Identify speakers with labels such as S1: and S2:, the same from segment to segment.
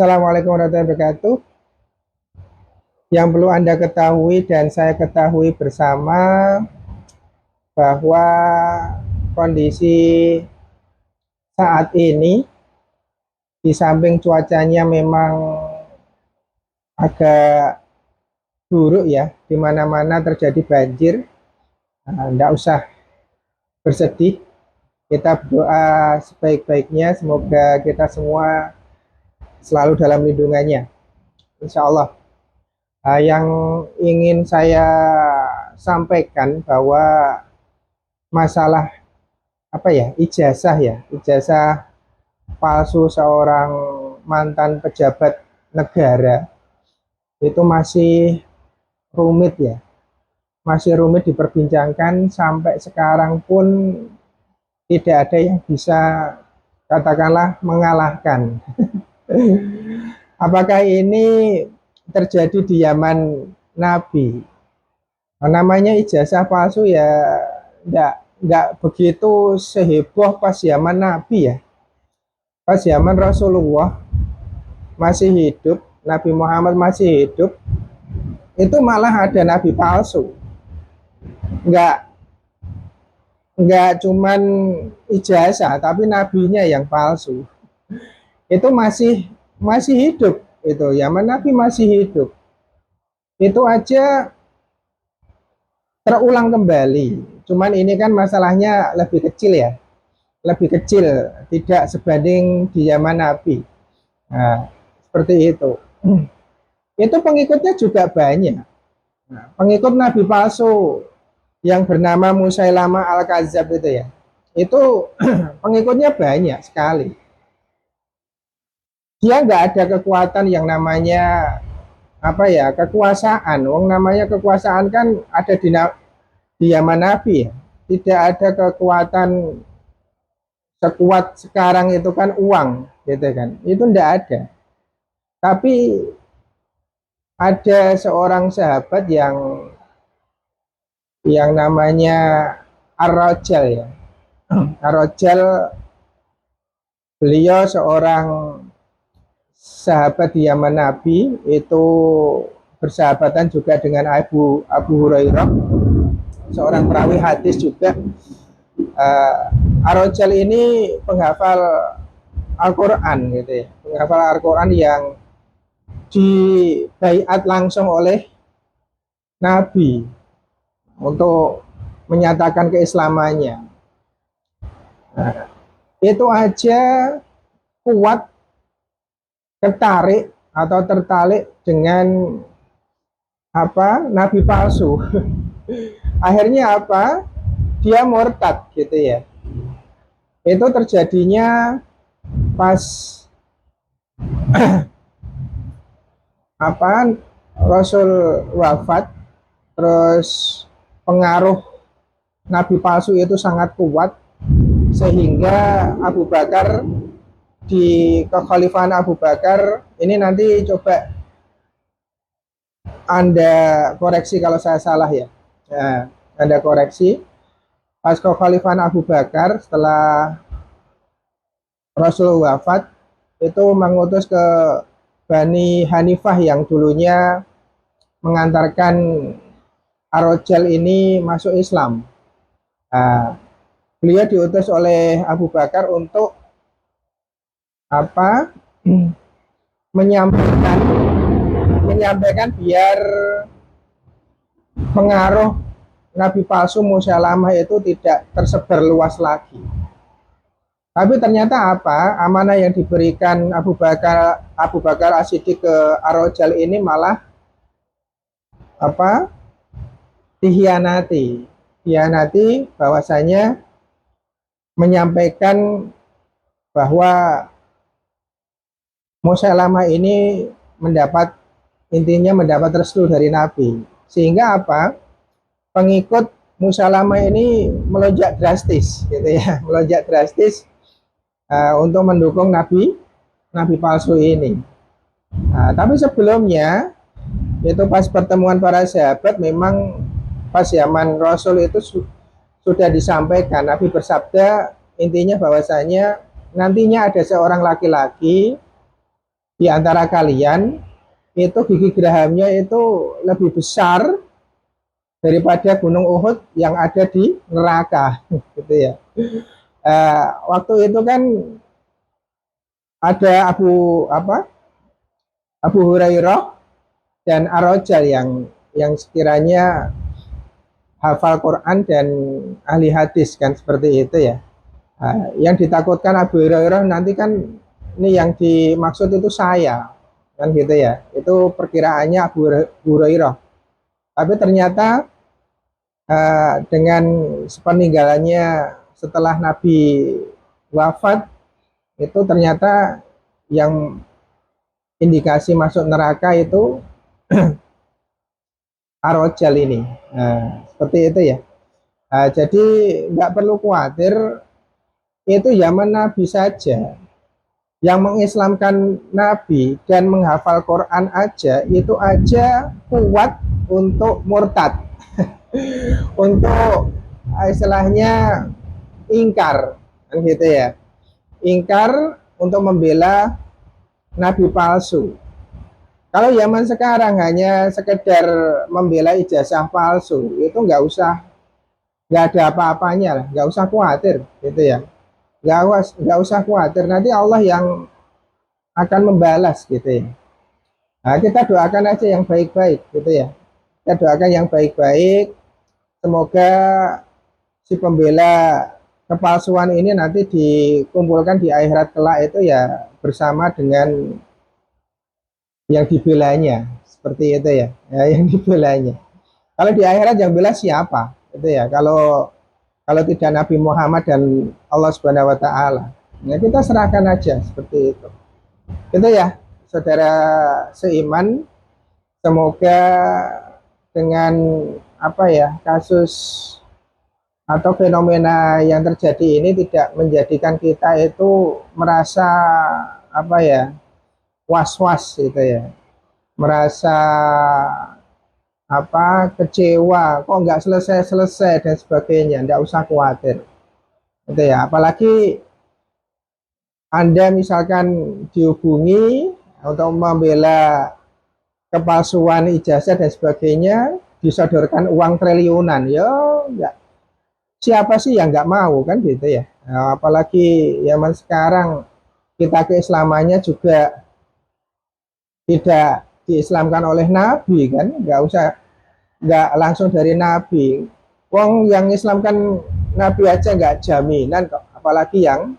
S1: Assalamualaikum warahmatullahi wabarakatuh. Yang perlu Anda ketahui dan saya ketahui bersama bahwa kondisi saat ini di samping cuacanya memang agak buruk ya, di mana-mana terjadi banjir. Tidak usah bersedih, kita berdoa sebaik-baiknya, semoga kita semua selalu dalam lindungannya, insya Allah. Yang ingin saya sampaikan bahwa masalah ijazah palsu seorang mantan pejabat negara itu masih rumit ya, masih rumit diperbincangkan. Sampai sekarang pun tidak ada yang bisa katakanlah mengalahkan. Apakah ini terjadi di zaman Nabi? Namanya ijazah palsu ya, enggak begitu seheboh pas zaman Nabi ya. Pas zaman Rasulullah masih hidup, Nabi Muhammad masih hidup, itu malah ada nabi palsu. Enggak cuman ijazah, tapi nabinya yang palsu. Itu masih hidup itu, zaman Nabi masih hidup. Itu aja terulang kembali. Cuman ini kan masalahnya lebih kecil ya, lebih kecil, tidak sebanding di zaman Nabi. Nah, seperti itu. Itu pengikutnya juga banyak. Nah, pengikut Nabi palsu yang bernama Musailama Al-Kadzab itu ya, itu pengikutnya banyak sekali. Dia nggak ada kekuatan yang namanya kekuasaan. Wong namanya kekuasaan kan ada di zaman Nabi ya. Tidak ada kekuatan sekuat sekarang itu kan uang gitu kan, itu ndak ada. Tapi ada seorang sahabat yang namanya Ar-Rajal ya. Ar-Rajal, beliau seorang sahabat di zaman Nabi, itu bersahabatan juga dengan Abu Hurairah, seorang perawi hadis juga. Ar-Rajal ini penghafal Al-Quran gitu ya, penghafal Al-Quran yang dibaiat langsung oleh Nabi untuk menyatakan keislamannya. Nah, itu aja kuat tertarik dengan nabi palsu. Akhirnya dia murtad gitu ya. Itu terjadinya pas Rasul wafat, terus pengaruh nabi palsu itu sangat kuat, sehingga Abu Bakar, di kekhalifahan Abu Bakar ini, nanti coba Anda koreksi kalau saya salah ya. Nah, Anda koreksi. Pas kekhalifahan Abu Bakar setelah Rasul wafat, itu mengutus ke Bani Hanifah yang dulunya mengantarkan Ar-Rajal ini masuk Islam. Nah, beliau diutus oleh Abu Bakar untuk menyampaikan biar pengaruh nabi palsu Musailamah itu tidak tersebar luas lagi. Tapi ternyata amanah yang diberikan Abu Bakar As-Siddiq ke Ar-Rajal ini malah dihianati bahwasanya menyampaikan bahwa Musailamah ini mendapat restu dari Nabi, sehingga pengikut Musailamah ini melonjak drastis gitu ya, melonjak drastis untuk mendukung nabi palsu ini. Nah, tapi sebelumnya itu pas pertemuan para sahabat, memang pas zaman Rasul itu sudah disampaikan, Nabi bersabda intinya bahwasanya nantinya ada seorang laki-laki di antara kalian itu gigi gerahamnya itu lebih besar daripada gunung Uhud yang ada di neraka gitu ya. Waktu itu kan ada Abu Hurairah dan Ar-Rajal yang sekiranya hafal Quran dan ahli hadis kan seperti itu ya. Yang ditakutkan Abu Hurairah nanti kan ini yang dimaksud itu saya kan gitu ya. Itu perkiraannya Abu Hurairah. Tapi ternyata dengan sepeninggalannya setelah Nabi wafat itu ternyata yang indikasi masuk neraka itu Ar-Rajal ini. Seperti itu ya. Jadi nggak perlu khawatir, itu zaman Nabi saja yang mengislamkan Nabi dan menghafal Quran aja itu aja kuat untuk murtad untuk istilahnya ingkar kan gitu ya, ingkar untuk membela Nabi palsu. Kalau zaman sekarang hanya sekedar membela ijazah palsu itu nggak ada apa-apanya lah, nggak usah khawatir gitu ya, nggak usah khawatir, nanti Allah yang akan membalas gitu ya. Nah, kita doakan aja yang baik-baik gitu ya, kita doakan yang baik-baik, semoga si pembela kepalsuan ini nanti dikumpulkan di akhirat kelak itu ya bersama dengan yang dibelanya seperti itu ya, yang dibelanya. Kalau di akhirat yang bela siapa? Itu ya. Kalau tidak Nabi Muhammad dan Allah Subhanahu wa taala. Ya kita serahkan aja seperti itu. Itu ya, saudara seiman, semoga dengan kasus atau fenomena yang terjadi ini tidak menjadikan kita itu merasa was-was gitu ya, merasa kecewa kok nggak selesai-selesai dan sebagainya. Nggak usah khawatir gitu ya, apalagi Anda misalkan dihubungi untuk membela kepalsuan ijazah dan sebagainya, disodorkan uang triliunan, ya enggak, siapa sih yang nggak mau kan gitu ya. Nah, apalagi zaman sekarang kita keislamannya juga tidak diislamkan oleh Nabi kan, nggak langsung dari Nabi. Wong yang Islamkan Nabi aja nggak jaminan kok, apalagi yang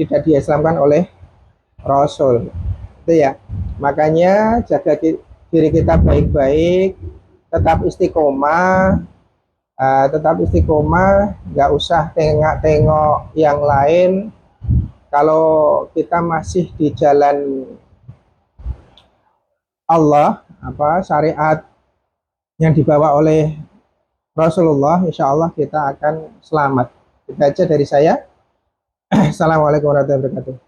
S1: tidak diislamkan oleh Rasul itu ya. Makanya jaga diri kita baik-baik, tetap istiqomah, nggak usah tengok-tengok yang lain. Kalau kita masih di jalan Allah, syariat yang dibawa oleh Rasulullah, insya Allah kita akan selamat. Itu aja dari saya. Assalamualaikum warahmatullahi wabarakatuh.